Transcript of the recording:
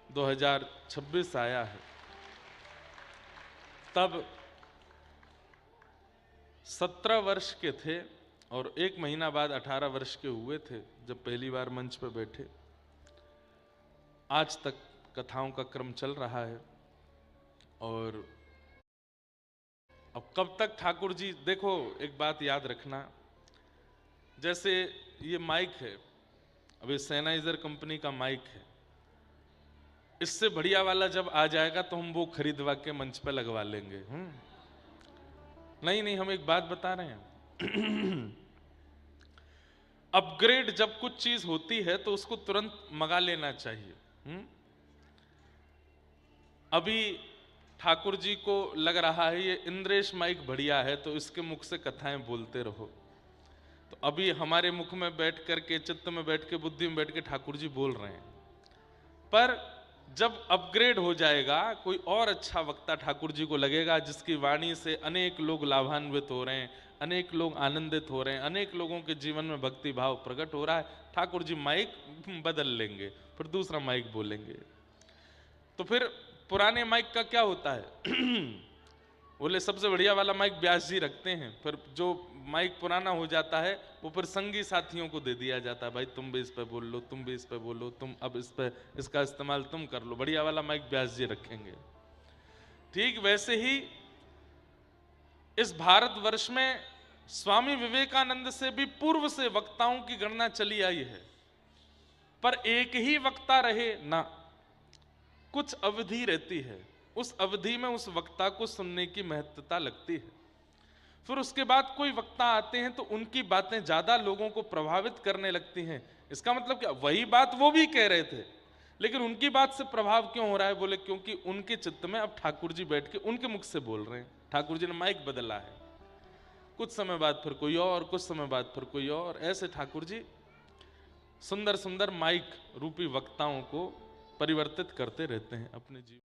2026 आया है, तब 17 वर्ष के थे और 1 महीना बाद 18 वर्ष के हुए थे जब पहली बार मंच पर बैठे। आज तक कथाओं का क्रम चल रहा है और अब कब तक ठाकुर जी, देखो एक बात याद रखना, जैसे ये माइक है, अब ये सैनाइजर कंपनी का माइक है, इससे बढ़िया वाला जब आ जाएगा तो हम वो खरीदवा के मंच पे लगवा लेंगे। नहीं, हम एक बात बता रहे हैं अपग्रेड जब कुछ चीज होती है तो उसको तुरंत मंगा लेना चाहिए। अभी ठाकुर जी को लग रहा है ये इंद्रेश माइक बढ़िया है तो इसके मुख से कथाएं बोलते रहो, तो अभी हमारे मुख में बैठ करके, चित्त में बैठ के, बुद्धि में बैठ के ठाकुर जी बोल रहे हैं। पर जब अपग्रेड हो जाएगा, कोई और अच्छा वक्ता ठाकुर जी को लगेगा जिसकी वाणी से अनेक लोग लाभान्वित हो रहे हैं, अनेक लोग आनंदित हो रहे हैं, अनेक लोगों के जीवन में भक्ति भाव प्रकट हो रहा है, ठाकुर जी माइक बदल लेंगे, फिर दूसरा माइक बोलेंगे। तो फिर पुराने माइक का क्या होता है बोले सबसे बढ़िया वाला माइक व्यास जी रखते हैं, फिर जो माइक पुराना हो जाता है वो फिर संगी साथियों को दे दिया जाता है, भाई तुम भी इस पे बोल लो, तुम भी इस पे बोलो, तुम अब इस पे इसका इस्तेमाल तुम कर लो, बढ़िया वाला माइक व्यास जी रखेंगे। ठीक वैसे ही इस भारतवर्ष में स्वामी विवेकानंद से भी पूर्व से वक्ताओं की गणना चली आई है, पर एक ही वक्ता रहे ना, कुछ अवधि रहती है, उस अवधि में उस वक्ता को सुनने की महत्वता लगती है। फिर उसके बाद कोई वक्ता आते हैं तो उनकी बातें ज्यादा लोगों को प्रभावित करने लगती हैं। इसका मतलब क्या, वही बात वो भी कह रहे थे लेकिन उनकी बात से प्रभाव क्यों हो रहा है, बोले क्योंकि उनके चित्त में अब ठाकुर जी बैठ के उनके मुख से बोल रहे हैं, ठाकुर जी ने माइक बदला है। कुछ समय बाद फिर कोई और, कुछ समय बाद फिर कोई और, ऐसे ठाकुर जी सुंदर सुंदर माइक रूपी वक्ताओं को परिवर्तित करते रहते हैं अपने जीवन।